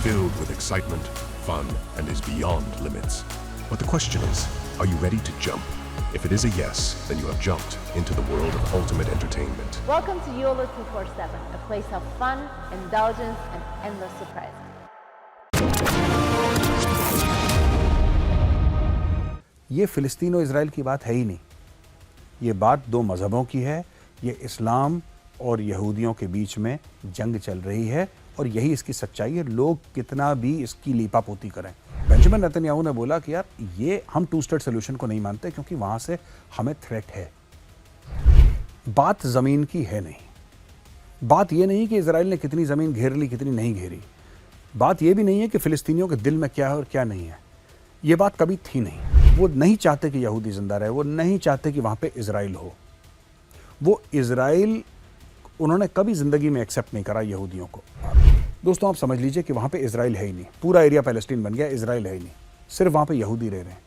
filled with excitement, fun, and is beyond limits. But the question is, are you ready to jump? If it is a yes, then you have jumped into the world of ultimate entertainment. Welcome to YOLO 247, a place of fun, indulgence, and endless surprises. ये फ़िलिस्तीन और Israel की बात है ही नहीं। ये बात दो मज़हबों की है। ये इस्लाम और यहूदियों के बीच में जंग चल रही है और यही इसकी सच्चाई है। लोग कितना भी इसकी लीपापोती करें। बेंजामिन नेतन्याहू ने बोला कि यार ये हम टू स्टेट सोल्यूशन को नहीं मानते क्योंकि वहाँ से हमें थ्रेट है। बात ज़मीन की है नहीं। बात ये नहीं कि इज़राइल ने कितनी ज़मीन घेर ली, कितनी नहीं घेरी। बात ये भी नहीं है कि फ़िलिस्तीनियों के दिल में क्या है और क्या नहीं है। ये बात कभी थी नहीं। वो नहीं चाहते कि यहूदी जिंदा रहे, वो नहीं चाहते कि वहाँ पे इज़राइल हो। वो इज़राइल उन्होंने कभी ज़िंदगी में एक्सेप्ट नहीं करा यहूदियों को। दोस्तों आप समझ लीजिए कि वहाँ पे इज़राइल है ही नहीं। पूरा एरिया पैलेस्टीन बन गया, इज़राइल है ही नहीं। सिर्फ वहाँ पे यहूदी रह रहे हैं।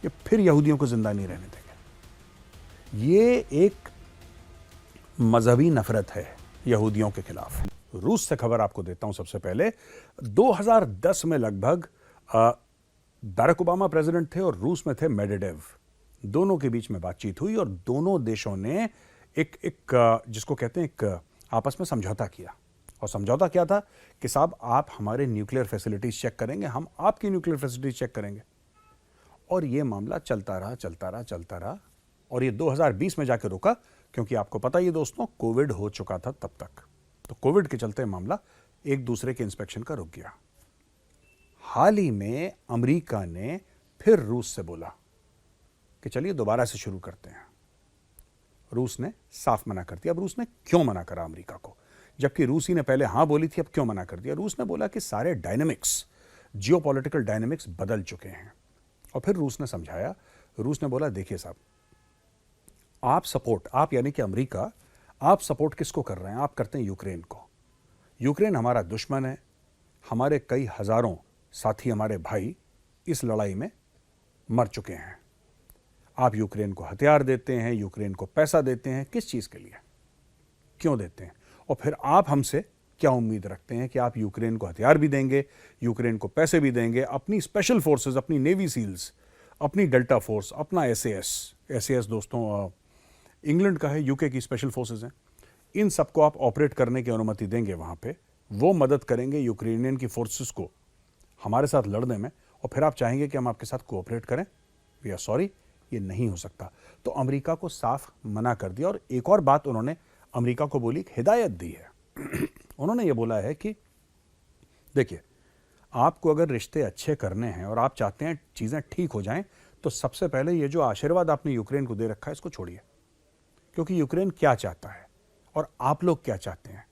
ये फिर यहूदियों को ज़िंदा नहीं रहने देंगे। ये एक मजहबी नफरत है यहूदियों के खिलाफ। रूस से खबर आपको देता हूँ सबसे पहले। 2010 में लगभग बैरक ओबामा प्रेसिडेंट थे और रूस में थे मेडवेडेव। दोनों के बीच में बातचीत हुई और दोनों देशों ने एक जिसको कहते हैं एक आपस में समझौता किया। और समझौता क्या था कि साहब आप हमारे न्यूक्लियर फैसिलिटीज चेक करेंगे, हम आपकी न्यूक्लियर फैसिलिटीज चेक करेंगे। और ये मामला चलता रहा और ये 2020 में जाके रुका क्योंकि आपको पता ही दोस्तों कोविड हो चुका था तब तक। तो कोविड के चलते मामला एक दूसरे के इंस्पेक्शन का रुक गया। हाल ही में अमेरिका ने फिर रूस से बोला कि चलिए दोबारा से शुरू करते हैं। रूस ने साफ मना कर दिया। अब रूस ने क्यों मना करा अमेरिका को, जबकि रूसी ने पहले हाँ बोली थी, अब क्यों मना कर दिया? रूस ने बोला कि सारे डायनेमिक्स, जियोपॉलिटिकल डायनेमिक्स बदल चुके हैं। और फिर रूस ने समझाया। रूस ने बोला देखिए साहब, आप यानी कि अमेरिका, आप सपोर्ट किसको कर रहे हैं? आप करते हैं यूक्रेन को। यूक्रेन हमारा दुश्मन है। हमारे कई हजारों साथी, हमारे भाई इस लड़ाई में मर चुके हैं। आप यूक्रेन को हथियार देते हैं, यूक्रेन को पैसा देते हैं, किस चीज़ के लिए, क्यों देते हैं? और फिर आप हमसे क्या उम्मीद रखते हैं कि आप यूक्रेन को हथियार भी देंगे, यूक्रेन को पैसे भी देंगे, अपनी स्पेशल फोर्सेस, अपनी नेवी सील्स, अपनी डेल्टा फोर्स, अपना एसएएस दोस्तों इंग्लैंड का है, यूके की स्पेशल फोर्सेस हैं, इन सबको आप ऑपरेट करने की अनुमति देंगे वहाँ पे, वो मदद करेंगे यूक्रेनियन की फोर्सेस को हमारे साथ लड़ने में, और फिर आप चाहेंगे कि हम आपके साथ कोऑपरेट करें? वी आर सॉरी, ये नहीं हो सकता। तो अमेरिका को साफ मना कर दिया। और एक और बात उन्होंने अमेरिका को बोली, हिदायत दी है। उन्होंने ये बोला है कि देखिए, आपको अगर रिश्ते अच्छे करने हैं और आप चाहते हैं चीज़ें ठीक हो जाएं, तो सबसे पहले ये जो आशीर्वाद आपने यूक्रेन को दे रखा है इसको छोड़िए। क्योंकि यूक्रेन क्या चाहता है और आप लोग क्या चाहते हैं?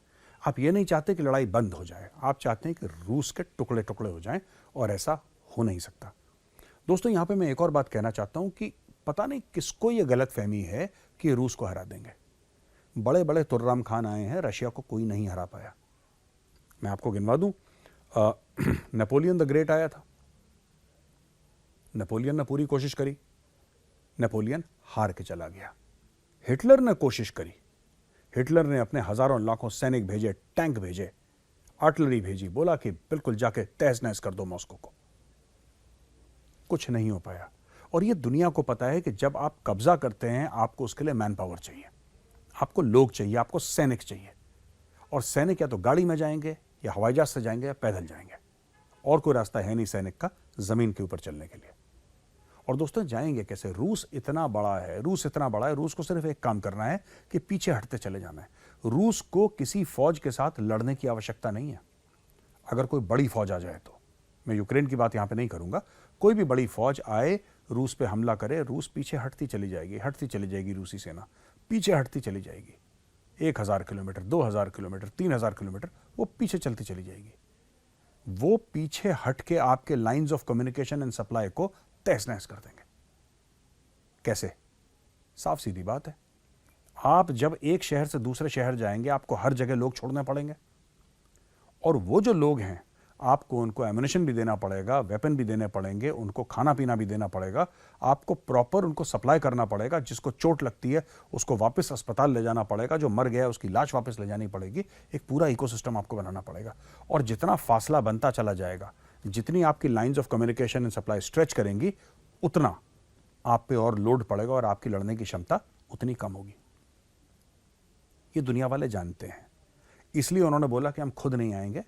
आप ये नहीं चाहते कि लड़ाई बंद हो जाए, आप चाहते हैं कि रूस के टुकड़े टुकड़े हो जाएं, और ऐसा हो नहीं सकता। दोस्तों यहाँ पे मैं एक और बात कहना चाहता हूँ कि पता नहीं किसको ये गलत फहमी है कि रूस को हरा देंगे। बड़े बड़े तुर्राम खान आए हैं, रशिया को कोई नहीं हरा पाया। मैं आपको गिनवा दूं, नेपोलियन द ग्रेट आया था, नेपोलियन ने पूरी कोशिश करी, नेपोलियन हार के चला गया। हिटलर ने कोशिश करी, हिटलर ने अपने हजारों लाखों सैनिक भेजे, टैंक भेजे, आर्टिलरी भेजी, बोला कि बिल्कुल जाके तहस नहस कर दो मॉस्को को। कुछ नहीं हो पाया। और ये दुनिया को पता है कि जब आप कब्जा करते हैं आपको उसके लिए मैन पावर चाहिए, आपको लोग चाहिए, आपको सैनिक चाहिए। और सैनिक या तो गाड़ी में जाएंगे या हवाई जहाज से जाएंगे या पैदल जाएंगे, और कोई रास्ता है नहीं सैनिक का जमीन के ऊपर चलने के लिए। और दोस्तों जाएंगे कैसे? रूस इतना बड़ा है, रूस को सिर्फ एक काम करना है कि पीछे हटते चले जाना है। रूस को किसी फौज के साथ लड़ने की आवश्यकता नहीं है। अगर कोई बड़ी फौज आ जाए तो, मैं यूक्रेन की बात यहां पे नहीं करूंगा, कोई भी बड़ी फौज आए, रूस पे हमला करे, रूस पीछे हटती चली जाएगी, रूसी सेना पीछे हटती चली जाएगी। 1000 किलोमीटर, 2000 किलोमीटर, 3000 किलोमीटर वो पीछे चलती चली जाएगी। वो पीछे हट के आपके lines of communication and supply को तहस नहस कर देंगे। कैसे? साफ सीधी बात है। आप जब एक शहर से दूसरे शहर जाएंगे, आपको हर जगह लोग छोड़ने पड़ेंगे, और वो जो लोग हैं आपको उनको एम्युनिशन भी देना पड़ेगा, वेपन भी देने पड़ेंगे, उनको खाना पीना भी देना पड़ेगा, आपको प्रॉपर उनको सप्लाई करना पड़ेगा। जिसको चोट लगती है उसको वापस अस्पताल ले जाना पड़ेगा, जो मर गया है उसकी लाश वापस ले जानी पड़ेगी। एक पूरा इकोसिस्टम आपको बनाना पड़ेगा। और जितना फासला बनता चला जाएगा, जितनी आपकी lines of communication and supply stretch करेंगी, उतना आप पे और लोड पड़ेगा और आपकी लड़ने की क्षमता उतनी कम होगी। ये दुनिया वाले जानते हैं, इसलिए उन्होंने बोला कि हम खुद नहीं आएंगे,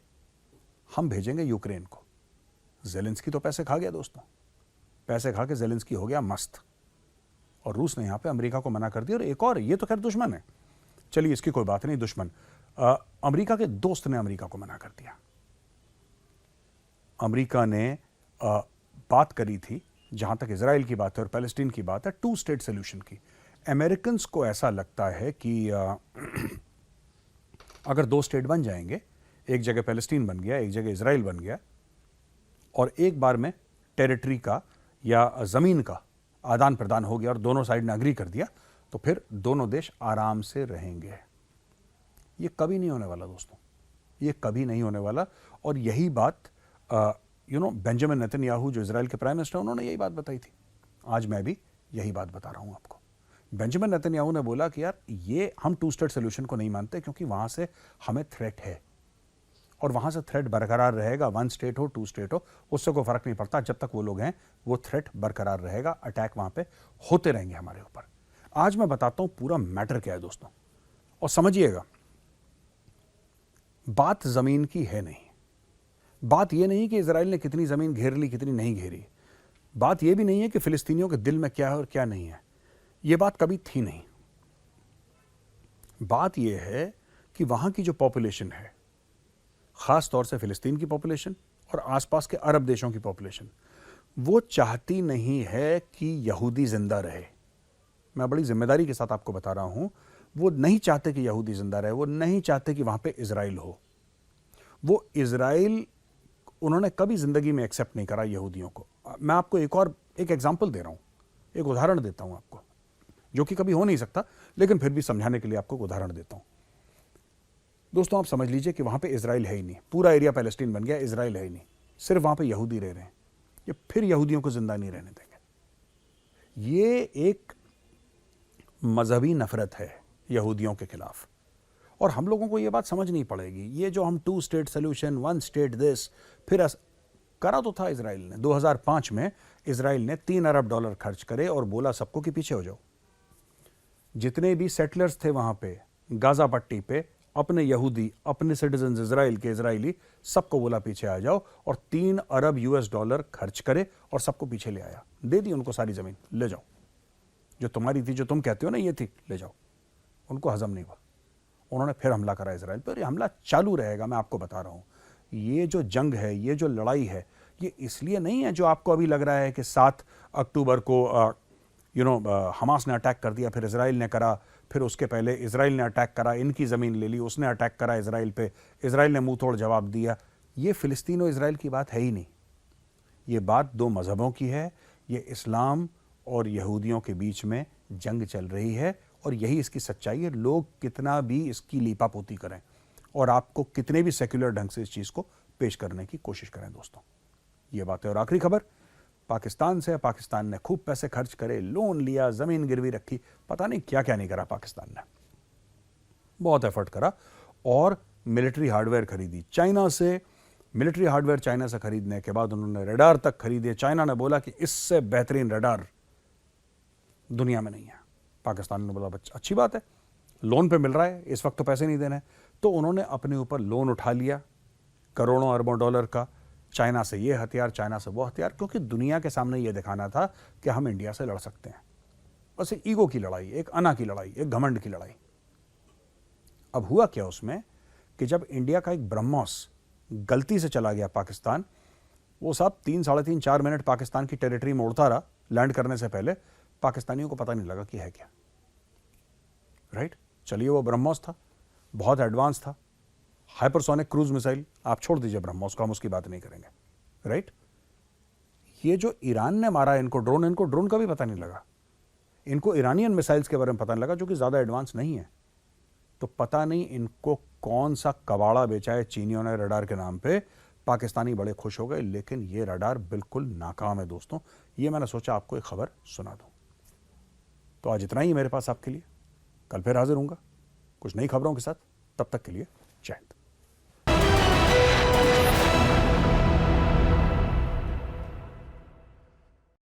हम भेजेंगे यूक्रेन को। ज़ेलेंस्की तो पैसे खा गया दोस्तों, पैसे खा के ज़ेलेंस्की हो गया मस्त, और रूस ने यहां पे अमेरिका को मना कर दिया। और एक और, ये तो खैर दुश्मन है, चलिए इसकी कोई बात नहीं, दुश्मन अमेरिका के दोस्त ने अमेरिका को मना कर दिया। अमेरिका ने बात करी थी, जहां तक इजराइल की बात है और पैलेस्टीन की बात है, 2 स्टेट सोल्यूशन की। अमेरिकन को ऐसा लगता है कि अगर 2 स्टेट बन जाएंगे, एक जगह पैलेस्टीन बन गया, एक जगह इजराइल बन गया, और एक बार में टेरिटरी का या ज़मीन का आदान प्रदान हो गया और दोनों साइड ने अग्री कर दिया, तो फिर दोनों देश आराम से रहेंगे। ये कभी नहीं होने वाला दोस्तों, ये कभी नहीं होने वाला। और यही बात बेंजामिन नेतन्याहू जो इजराइल के प्राइम मिनिस्टर, उन्होंने यही बात बताई थी। आज मैं भी यही बात बता रहा हूं आपको। बेंजामिन नेतन्याहू ने बोला कि यार, ये हम 2 स्टेट सोल्यूशन को नहीं मानते, क्योंकि वहां से हमें थ्रेट है, और वहां से थ्रेट बरकरार रहेगा। 1 स्टेट हो 2 स्टेट हो, उससे कोई फर्क नहीं पड़ता। जब तक वो लोग हैं, वो थ्रेट बरकरार रहेगा, अटैक वहां पे होते रहेंगे हमारे ऊपर। आज मैं बताता हूं पूरा मैटर क्या है दोस्तों, और समझिएगा, बात जमीन की है नहीं। बात यह नहीं कि इजराइल ने कितनी जमीन घेर ली, कितनी नहीं घेरी। बात यह भी नहीं है कि फिलिस्तीनियों के दिल में क्या है और क्या नहीं है। यह बात कभी थी नहीं। बात यह है कि वहां की जो पॉपुलेशन है, खास तौर से फिलिस्तीन की पॉपुलेशन और आसपास के अरब देशों की पॉपुलेशन, वो चाहती नहीं है कि यहूदी जिंदा रहे। मैं बड़ी जिम्मेदारी के साथ आपको बता रहा हूं, वो नहीं चाहते कि यहूदी जिंदा रहे, वो नहीं चाहते कि वहां पे इजराइल हो। वो इजराइल उन्होंने कभी जिंदगी में एक्सेप्ट नहीं करा यहूदियों को। मैं आपको एक एग्जांपल दे रहा हूं, एक उदाहरण देता हूं आपको, जो कि कभी हो नहीं सकता, लेकिन फिर भी समझाने के लिए आपको एक उदाहरण देता हूं। दोस्तों, आप समझ लीजिए कि वहां पे इजराइल है ही नहीं, पूरा एरिया पैलेस्टीन बन गया, इजराइल है ही नहीं, सिर्फ वहां पे यहूदी रह रहे हैं। ये फिर यहूदियों को जिंदा नहीं रहने देंगे। ये एक मजहबी नफरत है यहूदियों के खिलाफ, और हम लोगों को ये बात समझनी पड़ेगी। ये जो हम 2 स्टेट सोल्यूशन, 1 स्टेट दिस, फिर करा तो था इजराइल ने। 2005 में इजराइल ने $3 अरब खर्च करे और बोला सबको कि पीछे हो जाओ। जितने भी सेटलर्स थे वहां पे गाजा पट्टी पे, अपने यहूदी, अपने सिटीजन इजराइल के इजरायली, सबको बोला पीछे आ जाओ, और $3 अरब खर्च करे और सबको पीछे ले आया। दे दी उनको सारी जमीन, ले जाओ, जो तुम्हारी थी, जो तुम कहते हो ना ये थी, ले जाओ। उनको हजम नहीं हुआ, उन्होंने फिर हमला करा इजराइल पर। ये हमला चालू रहेगा, मैं आपको बता रहा हूं। ये जो जंग है, ये जो लड़ाई है, ये इसलिए नहीं है जो आपको अभी लग रहा है कि 7 अक्टूबर को हमास ने अटैक कर दिया, फिर इजराइल ने करा, फिर उसके पहले इजराइल ने अटैक करा, इनकी ज़मीन ले ली, उसने अटैक करा इजराइल पे, इजराइल ने मुंह तोड़ जवाब दिया। ये फिलिस्तीन और इजराइल की बात है ही नहीं। ये बात 2 मजहबों की है। ये इस्लाम और यहूदियों के बीच में जंग चल रही है, और यही इसकी सच्चाई है। लोग कितना भी इसकी लीपापोती करें और आपको कितने भी सेक्युलर ढंग से इस चीज़ को पेश करने की कोशिश करें दोस्तों, ये बात है। और आखिरी खबर पाकिस्तान से। पाकिस्तान ने खूब पैसे खर्च करे, लोन लिया, ज़मीन गिरवी रखी, पता नहीं क्या क्या नहीं करा पाकिस्तान ने। बहुत एफर्ट करा और मिलिट्री हार्डवेयर खरीदी चाइना से। मिलिट्री हार्डवेयर चाइना से खरीदने के बाद उन्होंने रडार तक खरीदे। चाइना ने बोला कि इससे बेहतरीन रडार दुनिया में नहीं है। पाकिस्तान ने बोला अच्छी बात है, लोन पे मिल रहा है, इस वक्त तो पैसे नहीं देने। तो उन्होंने अपने ऊपर लोन उठा लिया करोड़ों अरबों डॉलर का, चाइना से ये हथियार, चाइना से वो हथियार, क्योंकि दुनिया के सामने ये दिखाना था कि हम इंडिया से लड़ सकते हैं। बस एक ईगो की लड़ाई, एक अना की लड़ाई, एक घमंड की लड़ाई। अब हुआ क्या उसमें कि जब इंडिया का एक ब्रह्मोस गलती से चला गया पाकिस्तान, वो साहब 3, साढ़े 3, 4 मिनट पाकिस्तान की टेरिटरी में उड़ता रहा लैंड करने से पहले। पाकिस्तानियों को पता नहीं लगा कि है क्या, राइट। चलिए, वो ब्रह्मोस था, बहुत एडवांस था, हाइपरसोनिक क्रूज मिसाइल, आप छोड़ दीजिए ब्रह्मोस को, हम उसकी बात नहीं करेंगे, राइट। ये जो ईरान ने मारा इनको ड्रोन का भी पता नहीं लगा। इनको ईरानियन मिसाइल्स के बारे में पता नहीं लगा, जो कि ज़्यादा एडवांस नहीं है। तो पता नहीं इनको कौन सा कबाड़ा बेचा है चीनियों ने रडार के नाम पे, पाकिस्तानी बड़े खुश हो गए, लेकिन ये रडार बिल्कुल नाकाम है दोस्तों। ये मैंने सोचा आपको एक खबर सुना दूं। तो आज इतना ही मेरे पास आपके लिए। कल फिर हाजिर हूंगा कुछ नई खबरों के साथ। तब तक के लिए जय हिंद।